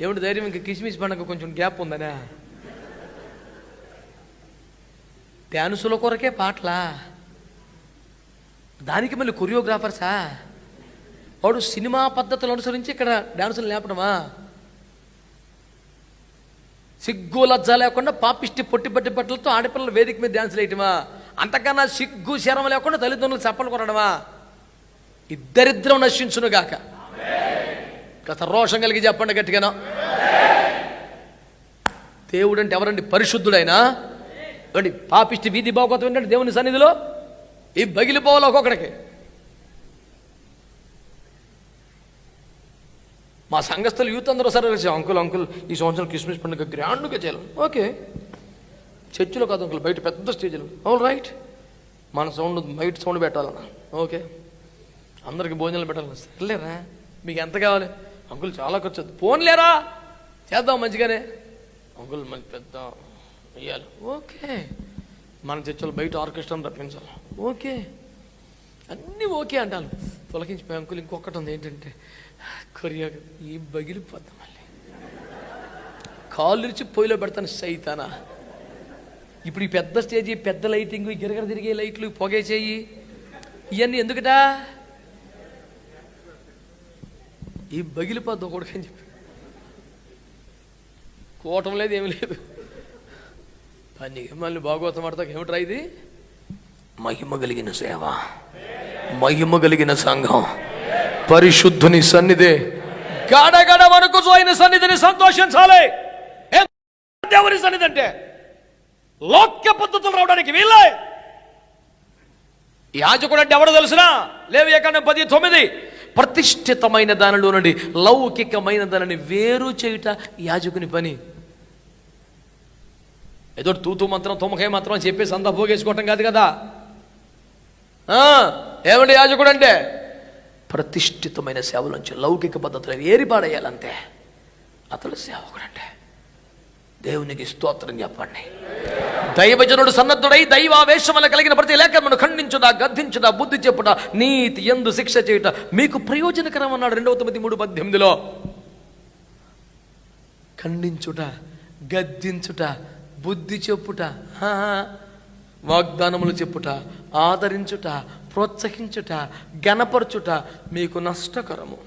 ఏమిటి ధైర్యం? ఇంకా కిస్మిస్ పండుగ కొంచెం గ్యాప్ ఉందనే. డ్యాన్సుల కొరకే పాటలా? దానికి మళ్ళీ కొరియోగ్రాఫర్సా? వాడు సినిమా పద్ధతులు అనుసరించి ఇక్కడ డ్యాన్సులు లేపడమా? సిగ్గు లజ్జ లేకుండా పాపిష్టి పొట్టి పట్టి బట్టలతో ఆడపిల్లలు వేదిక మీద డ్యాన్సులు వేయటమా? అంతకన్నా సిగ్గు శరం లేకుండా తల్లిదండ్రులు చప్పలు కొనడమా? ఇద్దరిద్దరం నశించును గాక. కాస్త రోషం కలిగి చెప్పండి గట్టిగానో. దేవుడు అంటే ఎవరండి? పరిశుద్ధుడైనా అండి. పాపిష్టి వీధి బాగోతం ఏంటంటే దేవుని సన్నిధిలో ఈ బగిలిపోవాలి ఒక్కొక్కడికి. మా సంఘస్థులు యూత్ అందరూ సరే అంకుల్ ఈ సంవత్సరం క్రిస్మస్ పండుగ గ్రాండ్గా చేయాలి. ఓకే, చర్చిలో కాదు అంకుల్, బయట పెద్ద స్టేజ్లో. ఆల్ రైట్, మన సౌండ్ బయట సౌండ్ పెట్టాలన్నా. ఓకే, అందరికి భోజనాలు పెట్టాలన్నా. సర్లేరా, మీకు ఎంత కావాలి? అంకుల్ చాలా ఖర్చు అవుతుంది. ఫోన్లేరా, చేద్దాం మంచిగానే. అంకుల్ మంచి పెద్ద వేయాలి. ఓకే, మన చర్చలు బయట ఆర్కెస్ట్రాను రప్పించాలి. ఓకే, అన్నీ ఓకే అంటాను. తొలగించిపోయి అంకుల్ ఇంకొకటి ఉంది ఏంటంటే కొరియా. ఈ బగిలిపోద్దాం, మళ్ళీ కాళ్ళు ఇచ్చి పొయ్యిలో పెడతాను సైతానా. ఇప్పుడు ఈ పెద్ద స్టేజీ, పెద్ద లైటింగ్, గిరగర తిరిగే లైట్లు, పొగేసేయి, ఇవన్నీ ఎందుకటా? ఈ బగిలిపోద్దు ఒకటికి అని చెప్పి కోవటం లేదు, ఏమి లేదు. పని మళ్ళీ భాగవతం ఆడతాక ఏమిట్రా ఇది? మహిమ కలిగిన సేవ, మహిమ కలిగిన సంఘం, పరిశుద్ధుని సన్నిధి, గడగడ వరకు ఆయన సన్నిధిని సంతోషించాలి. దేవుని సన్నిధి అంటే లోక్య పద్ధతులు రావడానికి వీళ్ళే. యాజకుడు అంటే ఎవడో తెలుసునా? లేవియాకాండం 10:9, ప్రతిష్ఠితమైన దానిలో నుండి లౌకికమైన దానిని వేరు చేయుట యాజకుని పని. ఏదో తూతూ మంత్రం, తుమ్మకాయ మంత్రం అని చెప్పేసి అంతా పోగేసుకోవటం కాదు కదా. ఏమంటే యాజకుడు అంటే ప్రతిష్ఠితమైన సేవలోంచి లౌకిక పద్ధతులు ఏరిపాడేయాలంతే. అతడు సేవకుడు అంటే. దేవునికి స్తోత్రం చెప్పండి. దైవజనుడు సన్నద్ధుడై దైవావేశముల కలిగిన ప్రతి లేఖను ఖండించుట, గద్దించుట, బుద్ధి చెప్పుట, నీతి యందు శిక్ష చేయుట మీకు ప్రయోజనకరం అన్నాడు 2 Timothy 3:18. ఖండించుట, గద్దించుట, బుద్ధి చెప్పుట, వాగ్దానములు చెప్పుట, ఆదరించుట, ప్రోత్సహించుట, గణపరచుట మీకు నష్టకరము.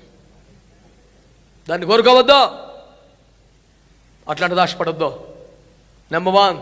దాన్ని కోరుకోవద్దు, అట్లాంటిది ఆశపడద్దు. నెంబర్ 1